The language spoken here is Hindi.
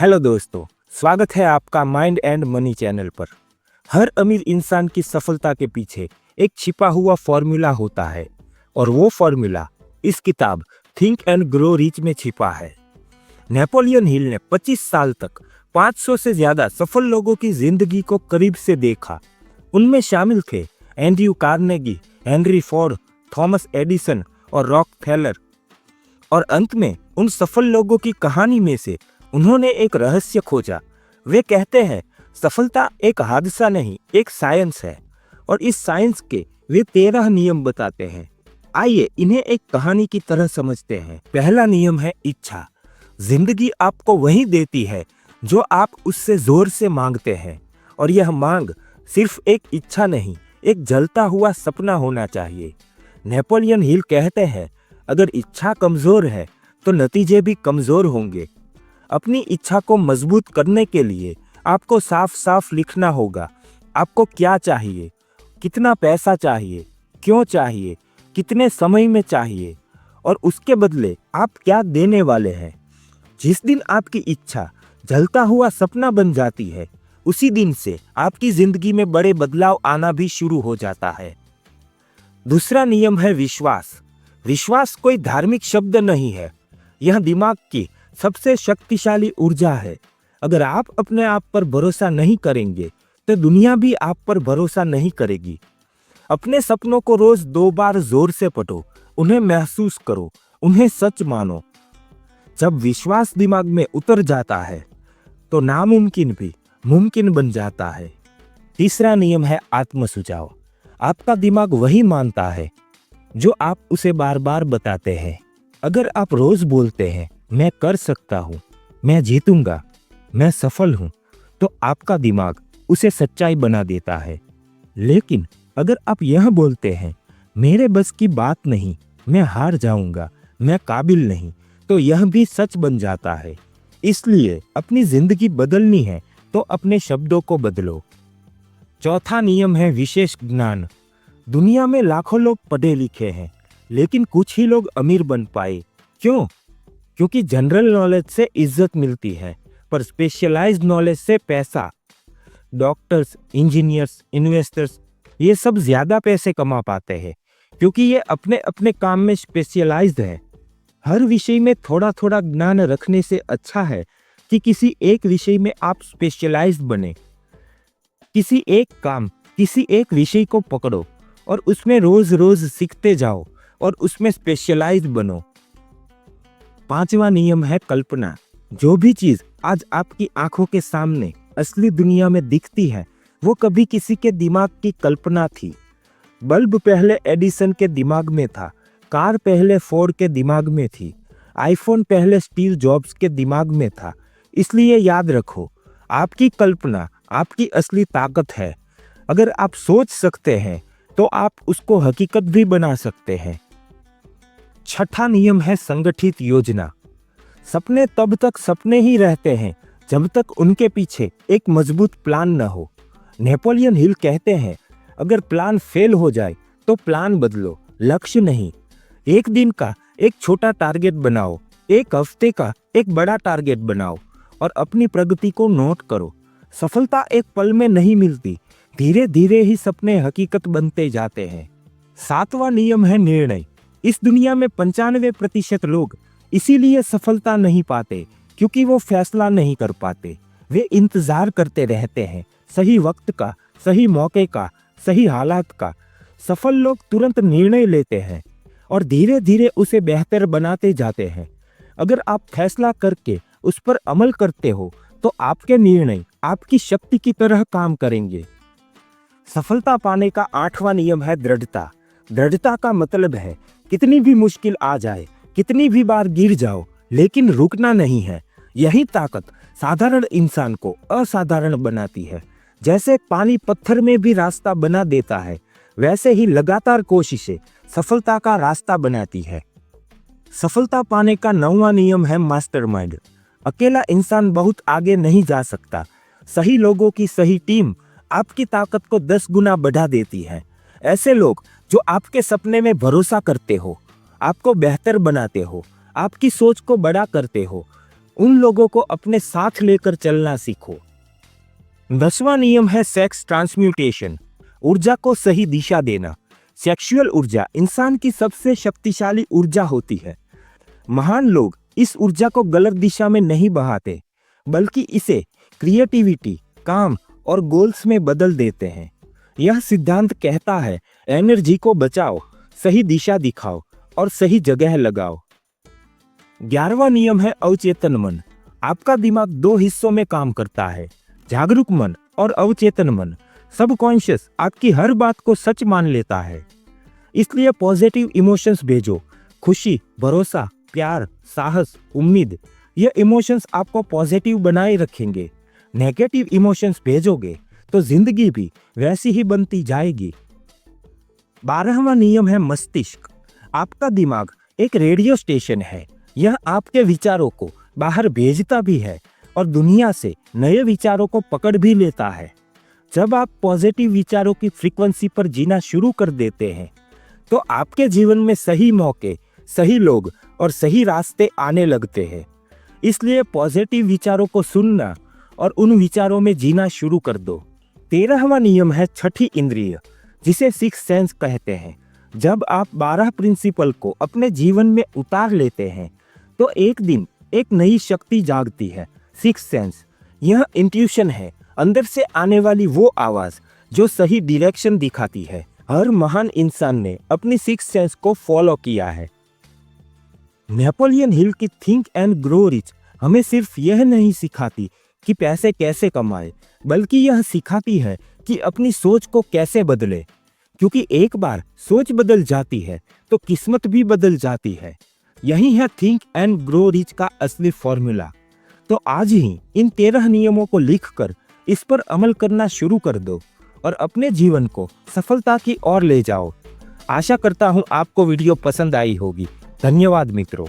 हेलो दोस्तों, स्वागत है आपका माइंड एंड मनी चैनल पर। हर अमीर इंसान की सफलता के पीछे एक छिपा हुआ फॉर्मूला होता है और वो फॉर्मूला इस किताब थिंक एंड ग्रो रिच में छिपा है। नेपोलियन हिल ने 25 साल तक 500 से ज्यादा सफल लोगों की जिंदगी को करीब से देखा। उनमें शामिल थे Andrew Carnegie, Henry Ford, Thomas Edison और रॉकफेलर। और अंत में उन सफल लोगों की कहानी में से उन्होंने एक रहस्य खोजा। वे कहते हैं सफलता एक हादसा नहीं, एक साइंस है, और इस साइंस के वे 13 नियम बताते हैं। आइए इन्हें एक कहानी की तरह समझते हैं। पहला नियम है इच्छा। जिंदगी आपको वही देती है जो आप उससे जोर से मांगते हैं, और यह मांग सिर्फ एक इच्छा नहीं, एक जलता हुआ सपना होना चाहिए। नेपोलियन हिल कहते हैं अगर इच्छा कमजोर है तो नतीजे भी कमजोर होंगे। अपनी इच्छा को मजबूत करने के लिए आपको साफ साफ लिखना होगा आपको क्या चाहिए, कितना पैसा चाहिए, क्यों चाहिए, कितने समय में चाहिए, और उसके बदले आप क्या देने वाले हैं। जिस दिन आपकी इच्छा जलता हुआ सपना बन जाती है, उसी दिन से आपकी जिंदगी में बड़े बदलाव आना भी शुरू हो जाता है। दूसरा नियम है विश्वास। विश्वास कोई धार्मिक शब्द नहीं है, यह दिमाग की सबसे शक्तिशाली ऊर्जा है। अगर आप अपने आप पर भरोसा नहीं करेंगे तो दुनिया भी आप पर भरोसा नहीं करेगी। अपने सपनों को रोज 2 बार जोर से पढ़ो, उन्हें महसूस करो, उन्हें सच मानो। जब विश्वास दिमाग में उतर जाता है तो नामुमकिन भी मुमकिन बन जाता है। तीसरा नियम है आत्म सुझाव। आपका दिमाग वही मानता है जो आप उसे बार बार बताते हैं। अगर आप रोज बोलते हैं मैं कर सकता हूँ, मैं जीतूंगा, मैं सफल हूँ, तो आपका दिमाग उसे सच्चाई बना देता है। लेकिन अगर आप यह बोलते हैं मेरे बस की बात नहीं, मैं हार जाऊंगा, मैं काबिल नहीं, तो यह भी सच बन जाता है। इसलिए अपनी जिंदगी बदलनी है तो अपने शब्दों को बदलो। चौथा नियम है विशेष ज्ञान। दुनिया में लाखों लोग पढ़े लिखे हैं, लेकिन कुछ ही लोग अमीर बन पाए। क्यों? क्योंकि जनरल नॉलेज से इज्जत मिलती है, पर स्पेशलाइज्ड नॉलेज से पैसा। डॉक्टर्स, इंजीनियर्स, इन्वेस्टर्स, ये सब ज्यादा पैसे कमा पाते हैं क्योंकि ये अपने अपने काम में स्पेशलाइज्ड है। हर विषय में थोड़ा थोड़ा ज्ञान रखने से अच्छा है कि किसी एक विषय में आप स्पेशलाइज्ड बने। किसी एक विषय को पकड़ो और उसमें रोज रोज सीखते जाओ और उसमें स्पेशलाइज्ड बनो। पांचवा नियम है कल्पना। जो भी चीज आज आपकी आंखों के सामने असली दुनिया में दिखती है, वो कभी किसी के दिमाग की कल्पना थी। बल्ब पहले एडिसन के दिमाग में था, कार पहले फोर्ड के दिमाग में थी, आईफोन पहले स्टीव जॉब्स के दिमाग में था। इसलिए याद रखो, आपकी कल्पना आपकी असली ताकत है। अगर आप सोच सकते हैं तो आप उसको हकीकत भी बना सकते हैं। छठा नियम है संगठित योजना। सपने तब तक सपने ही रहते हैं जब तक उनके पीछे एक मजबूत प्लान न हो। नेपोलियन हिल कहते हैं अगर प्लान फेल हो जाए तो प्लान बदलो, लक्ष्य नहीं। एक दिन का एक छोटा टारगेट बनाओ, एक हफ्ते का एक बड़ा टारगेट बनाओ और अपनी प्रगति को नोट करो। सफलता एक पल में नहीं मिलती, धीरे धीरे ही सपने हकीकत बनते जाते हैं। सातवां नियम है निर्णय। इस दुनिया में 95% लोग इसीलिए सफलता नहीं पाते क्योंकि वो फैसला नहीं कर पाते। वे इंतजार करते रहते हैं सही वक्त का, सही मौके का, सही हालात का। सफल लोग तुरंत निर्णय लेते हैं और धीरे धीरे उसे बेहतर बनाते जाते हैं। अगर आप फैसला करके उस पर अमल करते हो तो आपके निर्णय आपकी शक्ति की तरह काम करेंगे। सफलता पाने का 8वां नियम है दृढ़ता। दृढ़ता का मतलब है कितनी भी मुश्किल आ जाए, कितनी भी बार गिर जाओ, लेकिन रुकना नहीं है। यही ताकत साधारण इंसान को असाधारण बनाती है। जैसे पानी पत्थर में भी रास्ता बना देता है, वैसे ही लगातार कोशिशें सफलता का रास्ता बनाती है। सफलता पाने का 9वां नियम है मास्टरमाइंड। अकेला इंसान बहुत आगे नहीं जा सकता। सही लोगों की सही टीम आपकी ताकत को 10 गुना बढ़ा देती है। ऐसे लोग जो आपके सपने में भरोसा करते हो, आपको बेहतर बनाते हो, आपकी सोच को बड़ा करते हो, उन लोगों को अपने साथ लेकर चलना सीखो। 10वां नियम है सेक्स ट्रांसम्यूटेशन, ऊर्जा को सही दिशा देना। सेक्सुअल ऊर्जा इंसान की सबसे शक्तिशाली ऊर्जा होती है। महान लोग इस ऊर्जा को गलत दिशा में नहीं बहाते, बल्कि इसे क्रिएटिविटी, काम और गोल्स में बदल देते हैं। यह सिद्धांत कहता है, एनर्जी को बचाओ, सही दिशा दिखाओ और सही जगह लगाओ। 11वां नियम है अवचेतन मन। आपका दिमाग 2 हिस्सों में काम करता है, जागरूक मन और अवचेतन मन। सबकॉन्शियस आपकी हर बात को सच मान लेता है, इसलिए पॉजिटिव इमोशंस भेजो। खुशी, भरोसा, प्यार, साहस, उम्मीद, ये इमोशंस आपको पॉजिटिव बनाए रखेंगे। नेगेटिव इमोशंस भेजोगे तो जिंदगी भी वैसी ही बनती जाएगी। 12वां नियम है मस्तिष्क। आपका दिमाग एक रेडियो स्टेशन है। यह आपके विचारों को बाहर भेजता भी है और दुनिया से नए विचारों को पकड़ भी लेता है। जब आप पॉजिटिव विचारों की फ्रीक्वेंसी पर जीना शुरू कर देते हैं तो आपके जीवन में सही मौके, सही लोग और सही रास्ते आने लगते हैं। इसलिए पॉजिटिव विचारों को सुनना और उन विचारों में जीना शुरू कर दो। 13वां नियम है छठी इंद्रिय, जिसे सिक्स सेंस कहते हैं। जब आप 12 प्रिंसिपल को अपने जीवन में उतार लेते हैं तो एक दिन एक नई शक्ति जागती है। सिक्स सेंस यह इंट्यूशन है, अंदर से आने वाली वो आवाज जो सही डायरेक्शन दिखाती है। हर महान इंसान ने अपनी सिक्स सेंस को फॉलो किया है। नेपोलियन हिल की थिंक एंड ग्रो रिच हमें सिर्फ यह नहीं सिखाती कि पैसे कैसे कमाए, बल्कि यह सिखाती है कि अपनी सोच को कैसे बदले, क्योंकि एक बार सोच बदल जाती है तो किस्मत भी बदल जाती है। यही है थिंक एंड ग्रो रिच का असली फॉर्मूला। तो आज ही इन 13 नियमों को लिखकर इस पर अमल करना शुरू कर दो और अपने जीवन को सफलता की ओर ले जाओ। आशा करता हूँ आपको वीडियो पसंद आई होगी। धन्यवाद मित्रों।